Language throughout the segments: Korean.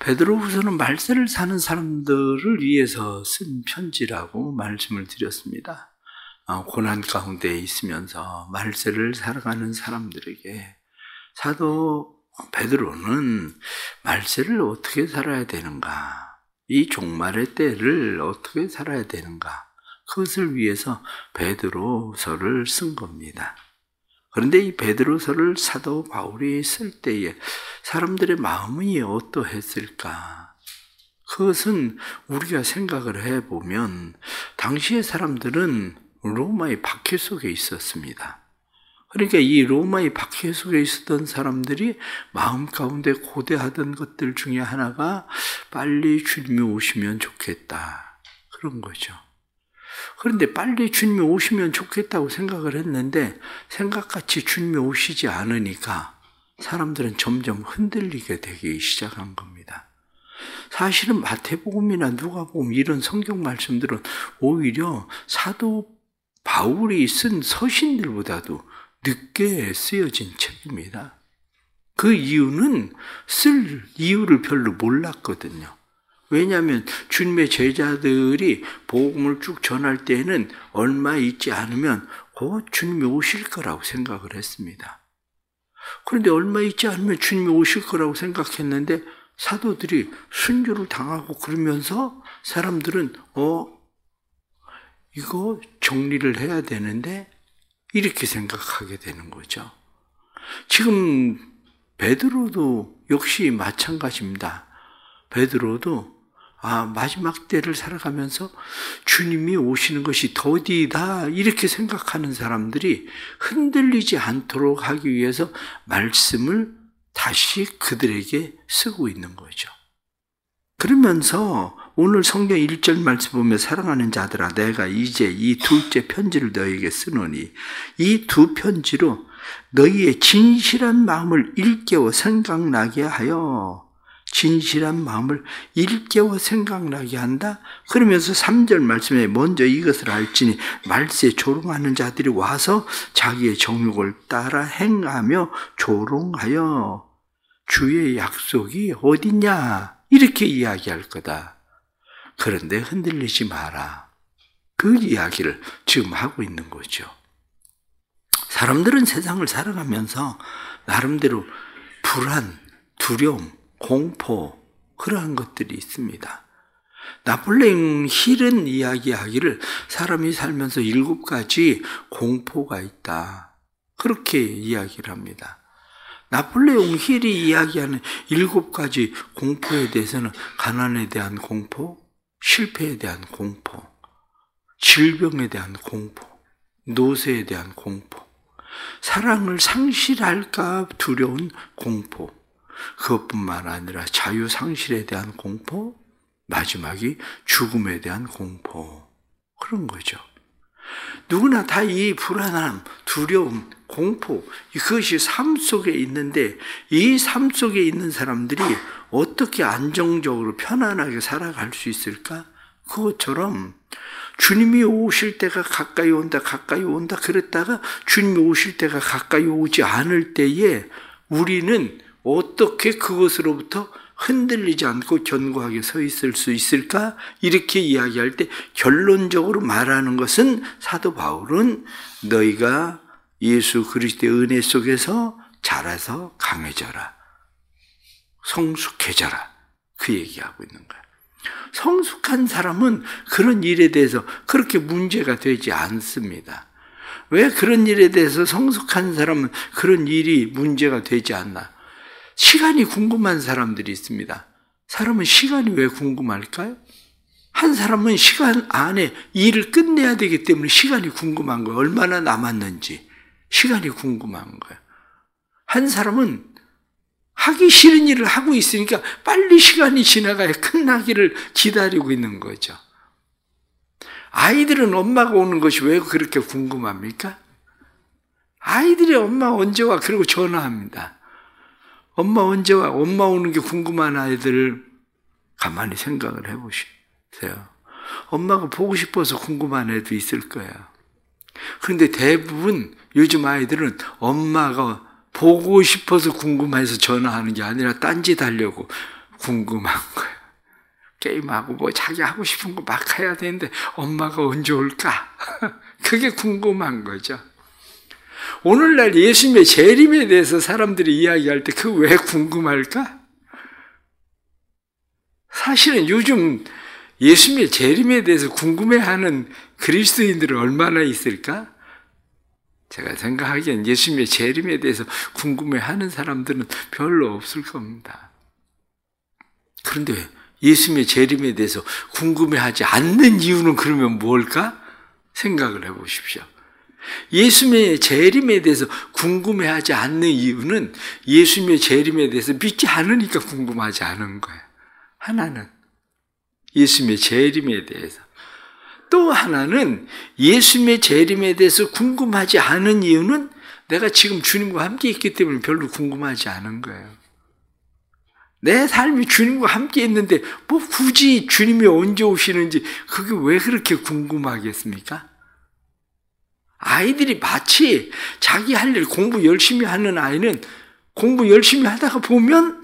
베드로후서는 말세를 사는 사람들을 위해서 쓴 편지라고 말씀을 드렸습니다. 고난 가운데 있으면서 말세를 살아가는 사람들에게 사도 베드로는 말세를 어떻게 살아야 되는가, 이 종말의 때를 어떻게 살아야 되는가, 그것을 위해서 베드로서를 쓴 겁니다. 그런데 이 베드로서를 사도 바울이 쓸 때에 사람들의 마음이 어떠했을까? 그것은 우리가 생각을 해보면 당시의 사람들은 로마의 박해 속에 있었습니다. 그러니까 이 로마의 박해 속에 있었던 사람들이 마음 가운데 고대하던 것들 중에 하나가 빨리 주님이 오시면 좋겠다, 그런 거죠. 그런데 빨리 주님이 오시면 좋겠다고 생각을 했는데 생각같이 주님이 오시지 않으니까 사람들은 점점 흔들리게 되기 시작한 겁니다. 사실은 마태복음이나 누가복음 이런 성경 말씀들은 오히려 사도 바울이 쓴 서신들보다도 늦게 쓰여진 책입니다. 그 이유는 쓸 이유를 별로 몰랐거든요. 왜냐하면 주님의 제자들이 복음을 쭉 전할 때에는 얼마 있지 않으면 곧 주님이 오실 거라고 생각을 했습니다. 그런데 얼마 있지 않으면 주님이 오실 거라고 생각했는데 사도들이 순교를 당하고 그러면서 사람들은 이거 정리를 해야 되는데 이렇게 생각하게 되는 거죠. 지금 베드로도 역시 마찬가지입니다. 베드로도 마지막 때를 살아가면서 주님이 오시는 것이 더디다 이렇게 생각하는 사람들이 흔들리지 않도록 하기 위해서 말씀을 다시 그들에게 쓰고 있는 거죠. 그러면서 오늘 성경 1절 말씀 보면 사랑하는 자들아 내가 이제 이 둘째 편지를 너희에게 쓰노니 이 두 편지로 너희의 진실한 마음을 일깨워 생각나게 하여, 진실한 마음을 일깨워 생각나게 한다. 그러면서 3절 말씀에 먼저 이것을 알지니 말세에 조롱하는 자들이 와서 자기의 정욕을 따라 행하며 조롱하여 주의 약속이 어디냐 이렇게 이야기할 거다. 그런데 흔들리지 마라. 그 이야기를 지금 하고 있는 거죠. 사람들은 세상을 살아가면서 나름대로 불안, 두려움, 공포 그러한 것들이 있습니다. 나폴레옹 힐은 이야기하기를 사람이 살면서 7가지 공포가 있다, 그렇게 이야기를 합니다. 나폴레옹 힐이 이야기하는 7가지 공포에 대해서는 가난에 대한 공포, 실패에 대한 공포, 질병에 대한 공포, 노쇠에 대한 공포, 사랑을 상실할까 두려운 공포, 그것뿐만 아니라 자유 상실에 대한 공포, 마지막이 죽음에 대한 공포, 그런 거죠. 누구나 다 이 불안함, 두려움, 공포, 그것이 삶 속에 있는데 이 삶 속에 있는 사람들이 어떻게 안정적으로 편안하게 살아갈 수 있을까? 그것처럼 주님이 오실 때가 가까이 온다, 가까이 온다 그랬다가 주님이 오실 때가 가까이 오지 않을 때에 우리는 어떻게 그것으로부터 흔들리지 않고 견고하게 서 있을 수 있을까? 이렇게 이야기할 때 결론적으로 말하는 것은 사도 바울은 너희가 예수 그리스도의 은혜 속에서 자라서 강해져라, 성숙해져라, 그 얘기하고 있는 거야. 성숙한 사람은 그런 일에 대해서 그렇게 문제가 되지 않습니다. 왜 그런 일에 대해서 성숙한 사람은 그런 일이 문제가 되지 않나? 시간이 궁금한 사람들이 있습니다. 사람은 시간이 왜 궁금할까요? 한 사람은 시간 안에 일을 끝내야 되기 때문에 시간이 궁금한 거예요. 얼마나 남았는지 시간이 궁금한 거예요. 한 사람은 하기 싫은 일을 하고 있으니까 빨리 시간이 지나가야 끝나기를 기다리고 있는 거죠. 아이들은 엄마가 오는 것이 왜 그렇게 궁금합니까? 아이들이 엄마 언제 와? 그리고 전화합니다. 엄마 언제 와? 엄마 오는 게 궁금한 아이들을 가만히 생각을 해보세요. 엄마가 보고 싶어서 궁금한 애도 있을 거예요. 그런데 대부분 요즘 아이들은 엄마가 보고 싶어서 궁금해서 전화하는 게 아니라 딴짓 하려고 궁금한 거예요. 게임하고 뭐 자기 하고 싶은 거 막 해야 되는데 엄마가 언제 올까? 그게 궁금한 거죠. 오늘날 예수님의 재림에 대해서 사람들이 이야기할 때 그 왜 궁금할까? 사실은 요즘 예수님의 재림에 대해서 궁금해하는 그리스도인들은 얼마나 있을까? 제가 생각하기엔 예수님의 재림에 대해서 궁금해하는 사람들은 별로 없을 겁니다. 그런데 예수님의 재림에 대해서 궁금해하지 않는 이유는 그러면 뭘까? 생각을 해보십시오. 예수님의 재림에 대해서 궁금해하지 않는 이유는 예수님의 재림에 대해서 믿지 않으니까 궁금하지 않은 거예요. 하나는 예수님의 재림에 대해서, 또 하나는 예수님의 재림에 대해서 궁금하지 않은 이유는 내가 지금 주님과 함께 있기 때문에 별로 궁금하지 않은 거예요. 내 삶이 주님과 함께 있는데 뭐 굳이 주님이 언제 오시는지 그게 왜 그렇게 궁금하겠습니까? 아이들이 마치 자기 할 일 공부 열심히 하는 아이는 공부 열심히 하다가 보면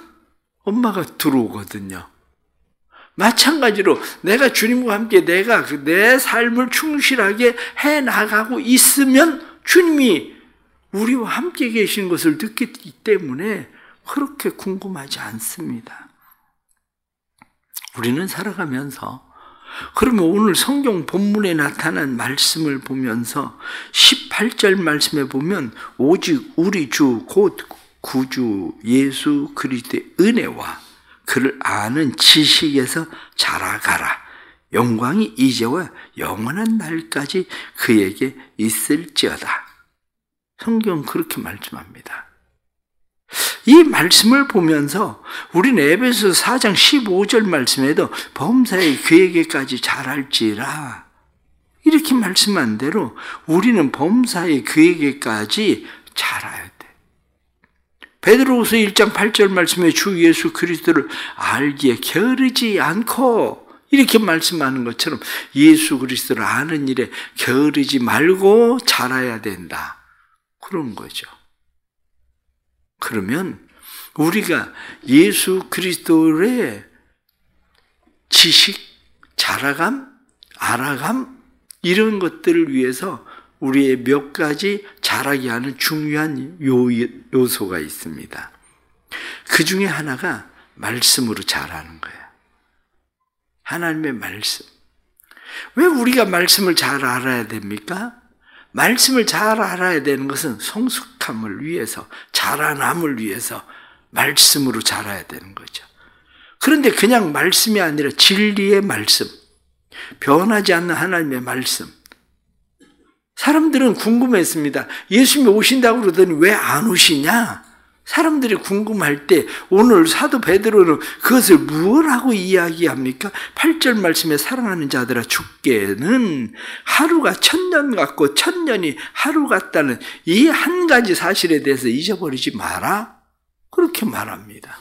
엄마가 들어오거든요. 마찬가지로 내가 주님과 함께 내가 내 삶을 충실하게 해나가고 있으면 주님이 우리와 함께 계신 것을 느끼기 때문에 그렇게 궁금하지 않습니다. 우리는 살아가면서, 그러면 오늘 성경 본문에 나타난 말씀을 보면서 18절 말씀에 보면 오직 우리 주 곧 구주 예수 그리스도의 은혜와 그를 아는 지식에서 자라가라. 영광이 이제와 영원한 날까지 그에게 있을지어다. 성경 그렇게 말씀합니다. 이 말씀을 보면서 우리는 에베소서 4장 15절 말씀에도 범사에 그에게까지 자랄지라 이렇게 말씀한 대로 우리는 범사에 그에게까지 자라야 돼. 베드로후서 1장 8절 말씀에 주 예수 그리스도를 알기에 게으르지 않고 이렇게 말씀하는 것처럼 예수 그리스도를 아는 일에 게으르지 말고 자라야 된다. 그런 거죠. 그러면 우리가 예수 그리스도의 지식, 자라감, 알아감 이런 것들을 위해서 우리의 몇 가지 자라게 하는 중요한 요소가 있습니다. 그 중에 하나가 말씀으로 자라는 거예요. 하나님의 말씀. 왜 우리가 말씀을 잘 알아야 됩니까? 말씀을 잘 알아야 되는 것은 성숙함을 위해서, 자라남을 위해서 말씀으로 자라야 되는 거죠. 그런데 그냥 말씀이 아니라 진리의 말씀, 변하지 않는 하나님의 말씀. 사람들은 궁금했습니다. 예수님이 오신다고 그러더니 왜 안 오시냐? 사람들이 궁금할 때 오늘 사도 베드로는 그것을 무엇라고 이야기합니까? 8절 말씀에 사랑하는 자들아 주께는 하루가 천년 같고 천년이 하루 같다는 이 한 가지 사실에 대해서 잊어버리지 마라. 그렇게 말합니다.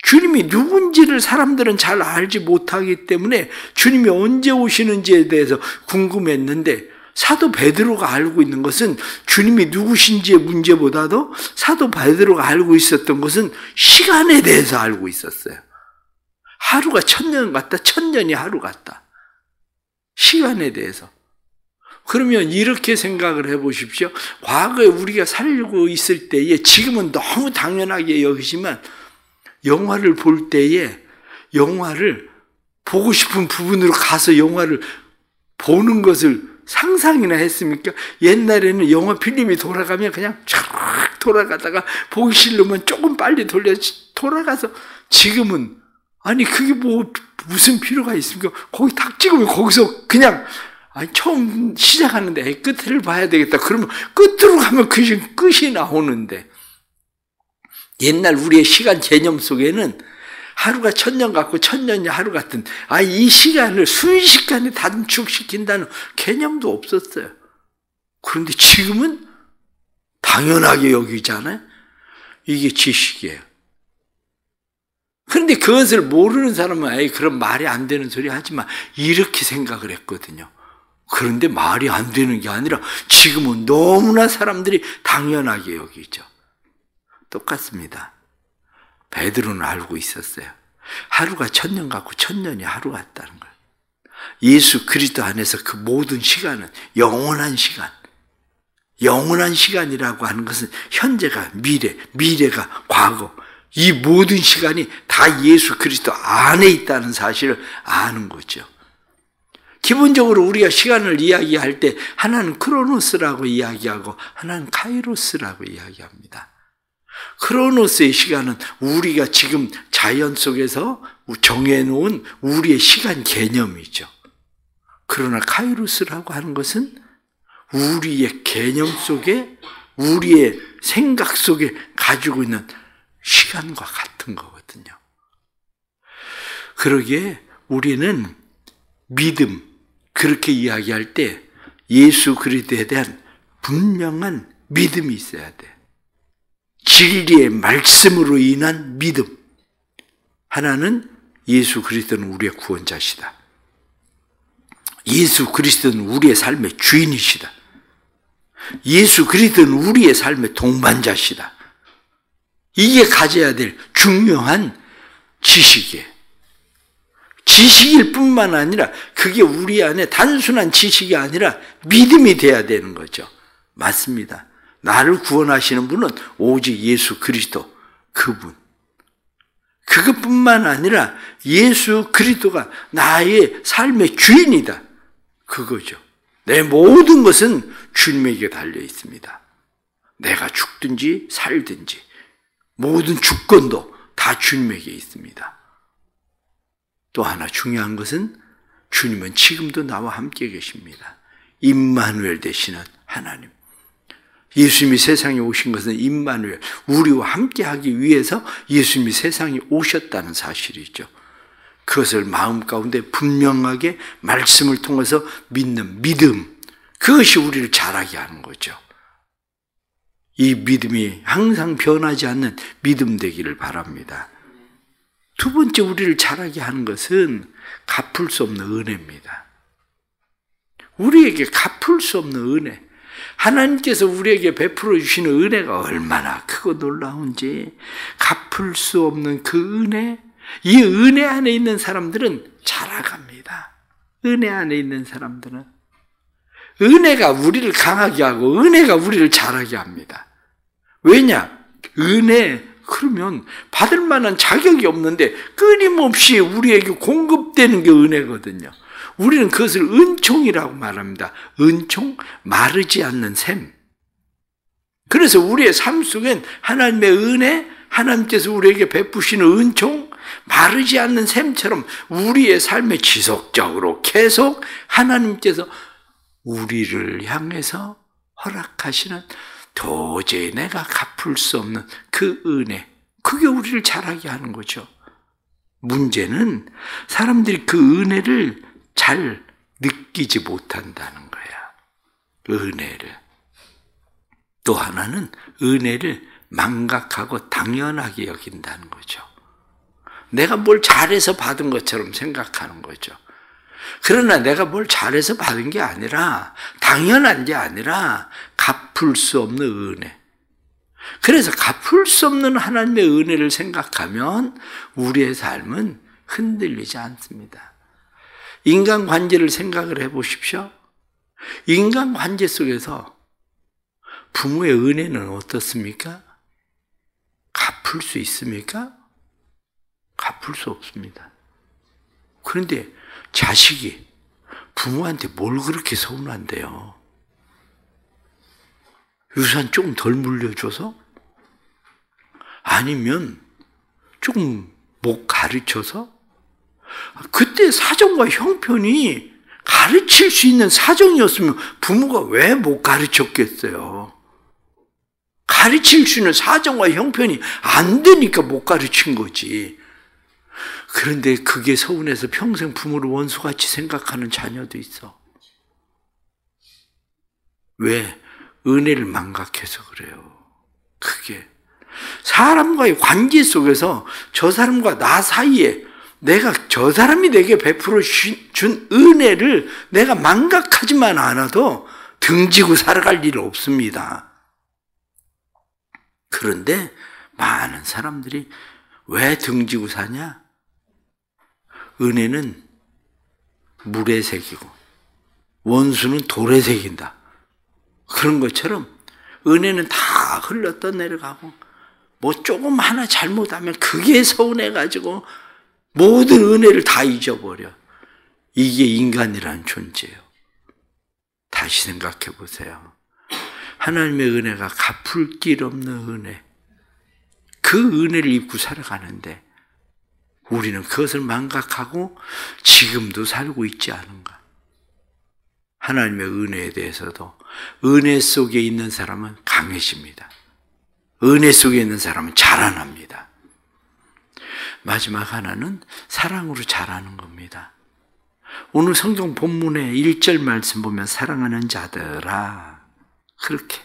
주님이 누군지를 사람들은 잘 알지 못하기 때문에 주님이 언제 오시는지에 대해서 궁금했는데 사도 베드로가 알고 있는 것은 주님이 누구신지의 문제보다도 사도 베드로가 알고 있었던 것은 시간에 대해서 알고 있었어요. 하루가 천년 같다, 천년이 하루 같다. 시간에 대해서. 그러면 이렇게 생각을 해보십시오. 과거에 우리가 살고 있을 때에 지금은 너무 당연하게 여기지만 영화를 볼 때에 영화를 보고 싶은 부분으로 가서 영화를 보는 것을 상상이나 했습니까? 옛날에는 영화 필름이 돌아가면 그냥 쫙 돌아가다가 보기 싫으면 조금 빨리 돌아가서 지금은 아니 그게 뭐 무슨 필요가 있습니까? 거기 딱 찍으면 거기서 그냥 처음 시작하는데 끝을 봐야 되겠다. 그러면 끝으로 가면 끝이 나오는데 옛날 우리의 시간 개념 속에는 하루가 천년 같고 천년이 하루 같은 이 시간을 순식간에 단축시킨다는 개념도 없었어요. 그런데 지금은 당연하게 여기잖아요. 이게 지식이에요. 그런데 그것을 모르는 사람은 그런 말이 안 되는 소리 하지 마 이렇게 생각을 했거든요. 그런데 말이 안 되는 게 아니라 지금은 너무나 사람들이 당연하게 여기죠. 똑같습니다. 베드로는 알고 있었어요. 하루가 1000년 같고 1000년이 하루 같다는 거예요. 예수 그리스도 안에서 그 모든 시간은 영원한 시간. 영원한 시간이라고 하는 것은 현재가 미래, 미래가 과거. 이 모든 시간이 다 예수 그리스도 안에 있다는 사실을 아는 거죠. 기본적으로 우리가 시간을 이야기할 때 하나는 크로노스라고 이야기하고 하나는 카이로스라고 이야기합니다. 크로노스의 시간은 우리가 지금 자연 속에서 정해놓은 우리의 시간 개념이죠. 그러나 카이로스라고 하는 것은 우리의 개념 속에, 우리의 생각 속에 가지고 있는 시간과 같은 거거든요. 그러기에 우리는 믿음, 그렇게 이야기할 때 예수 그리스도에 대한 분명한 믿음이 있어야 돼. 진리의 말씀으로 인한 믿음. 하나는 예수 그리스도는 우리의 구원자시다. 예수 그리스도는 우리의 삶의 주인이시다. 예수 그리스도는 우리의 삶의 동반자시다. 이게 가져야 될 중요한 지식이에요. 지식일 뿐만 아니라 그게 우리 안에 단순한 지식이 아니라 믿음이 돼야 되는 거죠. 맞습니다. 나를 구원하시는 분은 오직 예수 그리스도, 그분. 그것뿐만 아니라 예수 그리스도가 나의 삶의 주인이다. 그거죠. 내 모든 것은 주님에게 달려 있습니다. 내가 죽든지 살든지 모든 주권도 다 주님에게 있습니다. 또 하나 중요한 것은 주님은 지금도 나와 함께 계십니다. 임마누엘 되시는 하나님. 예수님이 세상에 오신 것은 임마누엘, 우리와 함께하기 위해서 예수님이 세상에 오셨다는 사실이죠. 그것을 마음 가운데 분명하게 말씀을 통해서 믿는 믿음, 그것이 우리를 자라게 하는 거죠. 이 믿음이 항상 변하지 않는 믿음 되기를 바랍니다. 두 번째 우리를 자라게 하는 것은 갚을 수 없는 은혜입니다. 우리에게 갚을 수 없는 은혜, 하나님께서 우리에게 베풀어 주시는 은혜가 얼마나 크고 놀라운지, 갚을 수 없는 그 은혜, 이 은혜 안에 있는 사람들은 자라갑니다. 은혜 안에 있는 사람들은 은혜가 우리를 강하게 하고 은혜가 우리를 자라게 합니다. 왜냐? 은혜, 그러면 받을 만한 자격이 없는데 끊임없이 우리에게 공급되는 게 은혜거든요. 우리는 그것을 은총이라고 말합니다. 은총, 마르지 않는 샘. 그래서 우리의 삶 속엔 하나님의 은혜, 하나님께서 우리에게 베푸시는 은총, 마르지 않는 샘처럼 우리의 삶에 지속적으로 계속 하나님께서 우리를 향해서 허락하시는 도저히 내가 갚을 수 없는 그 은혜, 그게 우리를 자라게 하는 거죠. 문제는 사람들이 그 은혜를 잘 느끼지 못한다는 거야. 은혜를. 또 하나는 은혜를 망각하고 당연하게 여긴다는 거죠. 내가 뭘 잘해서 받은 것처럼 생각하는 거죠. 그러나 내가 뭘 잘해서 받은 게 아니라, 당연한 게 아니라 갚을 수 없는 은혜. 그래서 갚을 수 없는 하나님의 은혜를 생각하면 우리의 삶은 흔들리지 않습니다. 인간관계를 생각을 해보십시오. 인간관계 속에서 부모의 은혜는 어떻습니까? 갚을 수 있습니까? 갚을 수 없습니다. 그런데 자식이 부모한테 뭘 그렇게 서운한데요? 유산 조금 덜 물려줘서? 아니면 조금 못 가르쳐서? 그때 사정과 형편이 가르칠 수 있는 사정이었으면 부모가 왜 못 가르쳤겠어요? 가르칠 수 있는 사정과 형편이 안 되니까 못 가르친 거지. 그런데 그게 서운해서 평생 부모를 원수같이 생각하는 자녀도 있어. 왜? 은혜를 망각해서 그래요. 그게 사람과의 관계 속에서 저 사람과 나 사이에 내가 저 사람이 내게 베풀어 준 은혜를 내가 망각하지만 않아도 등지고 살아갈 일은 없습니다. 그런데 많은 사람들이 왜 등지고 사냐? 은혜는 물에 새기고 원수는 돌에 새긴다. 그런 것처럼 은혜는 다 흘러 떠내려가고 뭐 조금 하나 잘못하면 그게 서운해가지고 모든 은혜를 다 잊어버려. 이게 인간이라는 존재예요. 다시 생각해 보세요. 하나님의 은혜가 갚을 길 없는 은혜. 그 은혜를 입고 살아가는데 우리는 그것을 망각하고 지금도 살고 있지 않은가. 하나님의 은혜에 대해서도 은혜 속에 있는 사람은 강해집니다. 은혜 속에 있는 사람은 자라납니다. 마지막 하나는 사랑으로 자라는 겁니다. 오늘 성경 본문의 1절 말씀 보면 사랑하는 자들아, 그렇게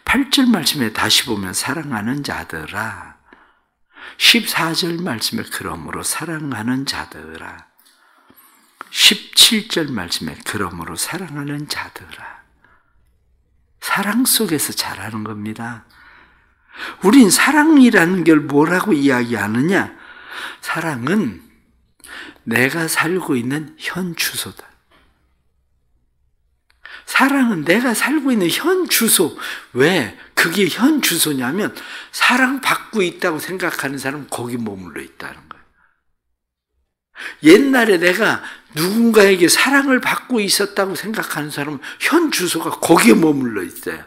8절 말씀에 다시 보면 사랑하는 자들아, 14절 말씀에 그러므로 사랑하는 자들아, 17절 말씀에 그러므로 사랑하는 자들아. 사랑 속에서 자라는 겁니다. 우린 사랑이라는 걸 뭐라고 이야기하느냐? 사랑은 내가 살고 있는 현 주소다. 사랑은 내가 살고 있는 현 주소. 왜 그게 현 주소냐면 사랑받고 있다고 생각하는 사람은 거기 머물러 있다는 거예요. 옛날에 내가 누군가에게 사랑을 받고 있었다고 생각하는 사람은 현 주소가 거기에 머물러 있어요.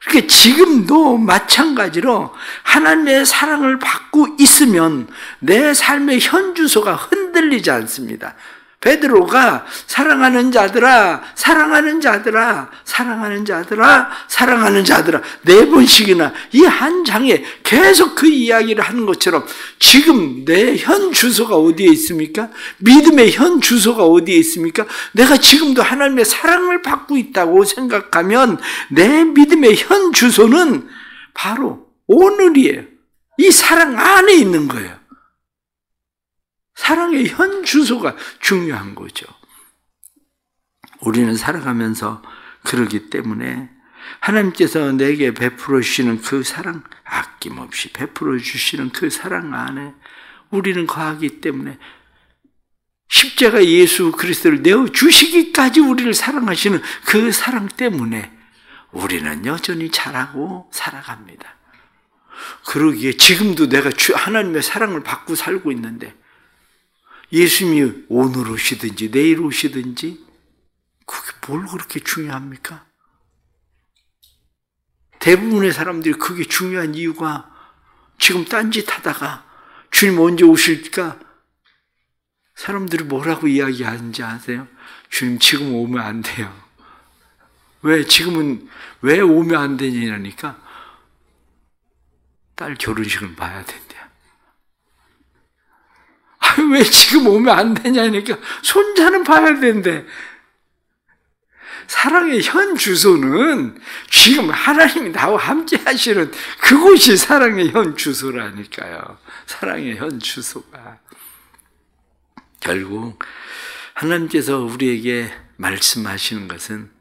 그러니까 지금도 마찬가지로 하나님의 사랑을 받고 있으면 내 삶의 현 주소가 흔들리지 않습니다. 베드로가 사랑하는 자들아, 사랑하는 자들아, 사랑하는 자들아, 사랑하는 자들아 4번씩이나 이 한 장에 계속 그 이야기를 하는 것처럼 지금 내 현 주소가 어디에 있습니까? 믿음의 현 주소가 어디에 있습니까? 내가 지금도 하나님의 사랑을 받고 있다고 생각하면 내 믿음의 현 주소는 바로 오늘이에요. 이 사랑 안에 있는 거예요. 사랑의 현 주소가 중요한 거죠. 우리는 살아가면서 그러기 때문에 하나님께서 내게 베풀어 주시는 그 사랑, 아낌없이 베풀어 주시는 그 사랑 안에 우리는 거하기 때문에 십자가 예수 그리스도를 내어주시기까지 우리를 사랑하시는 그 사랑 때문에 우리는 여전히 자라고 살아갑니다. 그러기에 지금도 내가 하나님의 사랑을 받고 살고 있는데 예수님이 오늘 오시든지 내일 오시든지 그게 뭘 그렇게 중요합니까? 대부분의 사람들이 그게 중요한 이유가 지금 딴짓하다가 주님 언제 오실까? 사람들이 뭐라고 이야기하는지 아세요? 주님 지금 오면 안 돼요. 왜 지금은 왜 오면 안 되냐니까 딸 결혼식을 봐야 된대요. 왜 지금 오면 안 되냐니까 손자는 봐야 된대. 사랑의 현 주소는 지금 하나님이 나와 함께 하시는 그곳이 사랑의 현 주소라니까요. 사랑의 현 주소가. 결국 하나님께서 우리에게 말씀하시는 것은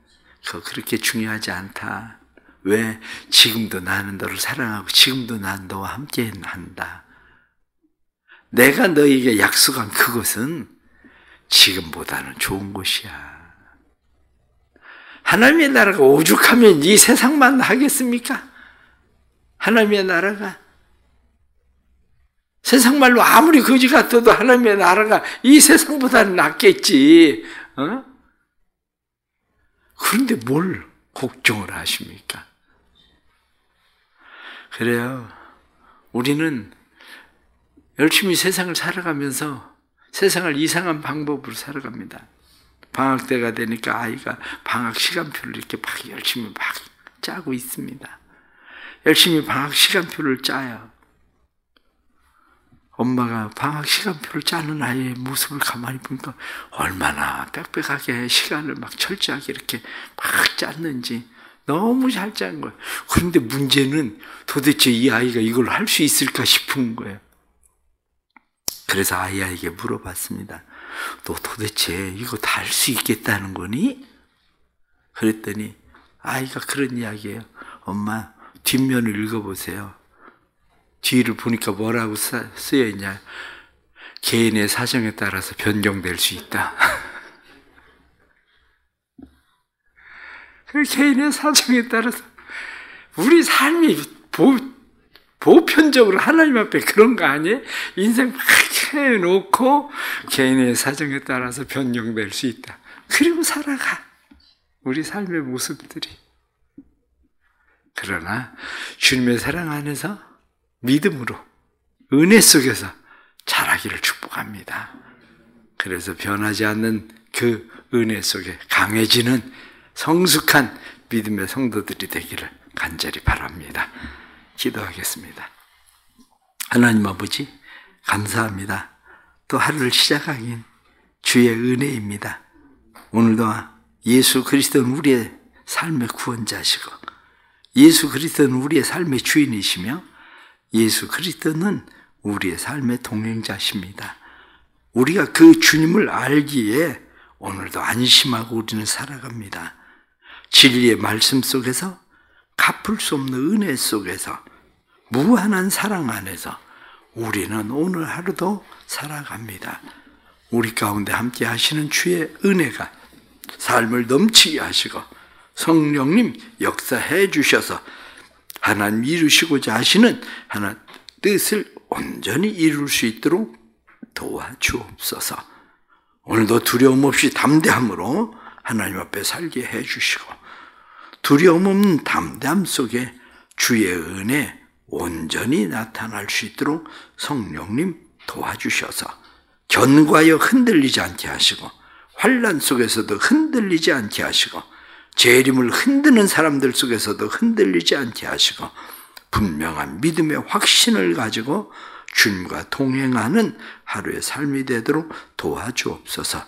그렇게 중요하지 않다. 왜? 지금도 나는 너를 사랑하고 지금도 난 너와 함께 한다. 내가 너에게 약속한 그것은 지금보다는 좋은 곳이야. 하나님의 나라가 오죽하면 이 세상만 하겠습니까? 하나님의 나라가 세상 말로 아무리 거지 같아도 하나님의 나라가 이 세상보다는 낫겠지. 그런데 뭘 걱정을 하십니까? 그래요. 우리는 열심히 세상을 살아가면서 세상을 이상한 방법으로 살아갑니다. 방학 때가 되니까 아이가 방학 시간표를 이렇게 막 열심히 막 짜고 있습니다. 열심히 방학 시간표를 짜요. 엄마가 방학 시간표를 짜는 아이의 모습을 가만히 보니까 얼마나 빽빽하게 시간을 막 철저하게 이렇게 막 짰는지 너무 잘 짠 거예요. 그런데 문제는 도대체 이 아이가 이걸 할 수 있을까 싶은 거예요. 그래서 아이에게 물어봤습니다. 너 도대체 이거 다 할 수 있겠다는 거니? 그랬더니 아이가 그런 이야기예요. 엄마, 뒷면을 읽어보세요. 뒤를 보니까 뭐라고 쓰여 있냐? 개인의 사정에 따라서 변경될 수 있다. 그 개인의 사정에 따라서 우리 삶이 보편적으로 하나님 앞에 그런 거 아니에요? 인생 막 해놓고 개인의 사정에 따라서 변경될 수 있다. 그리고 살아가. 우리 삶의 모습들이. 그러나 주님의 사랑 안에서 믿음으로 은혜 속에서 자라기를 축복합니다. 그래서 변하지 않는 그 은혜 속에 강해지는 성숙한 믿음의 성도들이 되기를 간절히 바랍니다. 기도하겠습니다. 하나님 아버지 감사합니다. 또 하루를 시작하긴 주의 은혜입니다. 오늘도 예수 그리스도는 우리의 삶의 구원자시고 예수 그리스도는 우리의 삶의 주인이시며 예수 그리스도는 우리의 삶의 동행자십니다. 우리가 그 주님을 알기에 오늘도 안심하고 우리는 살아갑니다. 진리의 말씀 속에서 갚을 수 없는 은혜 속에서 무한한 사랑 안에서 우리는 오늘 하루도 살아갑니다. 우리 가운데 함께 하시는 주의 은혜가 삶을 넘치게 하시고 성령님 역사해 주셔서 하나님 이루시고자 하시는 하나님 뜻을 온전히 이룰 수 있도록 도와주옵소서. 오늘도 두려움 없이 담대함으로 하나님 앞에 살게 해 주시고 두려움 없는 담대함 속에 주의 은혜 온전히 나타날 수 있도록 성령님 도와주셔서 견과여 흔들리지 않게 하시고 환난 속에서도 흔들리지 않게 하시고 재림을 흔드는 사람들 속에서도 흔들리지 않게 하시고 분명한 믿음의 확신을 가지고 주님과 동행하는 하루의 삶이 되도록 도와주옵소서.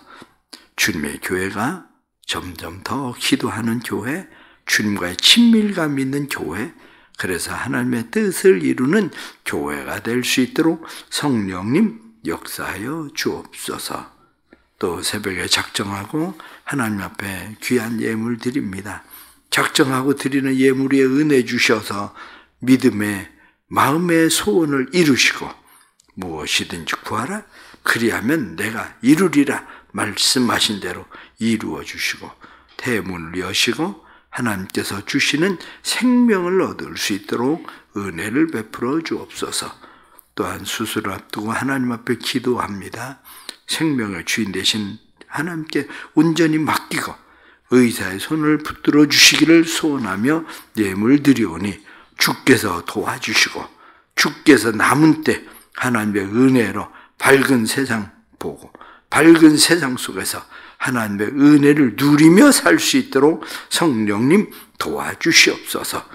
주님의 교회가 점점 더 기도하는 교회, 주님과의 친밀감 있는 교회, 그래서 하나님의 뜻을 이루는 교회가 될 수 있도록 성령님 역사하여 주옵소서. 또 새벽에 작정하고 하나님 앞에 귀한 예물 드립니다. 작정하고 드리는 예물 위에 은혜 주셔서 믿음의 마음의 소원을 이루시고 무엇이든지 구하라 그리하면 내가 이루리라 말씀하신 대로 이루어 주시고 대문을 여시고 하나님께서 주시는 생명을 얻을 수 있도록 은혜를 베풀어 주옵소서. 또한 수술을 앞두고 하나님 앞에 기도합니다. 생명의 주인 되신 하나님께 온전히 맡기고 의사의 손을 붙들어 주시기를 소원하며 예물 드리오니 주께서 도와주시고 주께서 남은 때 하나님의 은혜로 밝은 세상 보고 밝은 세상 속에서 하나님의 은혜를 누리며 살 수 있도록 성령님 도와주시옵소서.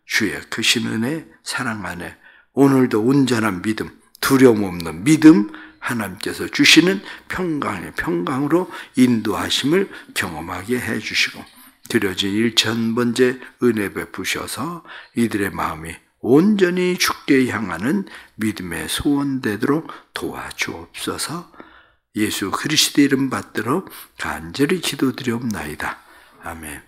주의 크신 은혜 사랑 안에 오늘도 온전한 믿음 두려움 없는 믿음 하나님께서 주시는 평강의 평강으로 인도하심을 경험하게 해주시고 드려진 1000번째 은혜 베푸셔서 이들의 마음이 온전히 주께 향하는 믿음의 소원되도록 도와주옵소서. 예수 그리스도 이름 받들어 간절히 기도드리옵나이다. 아멘.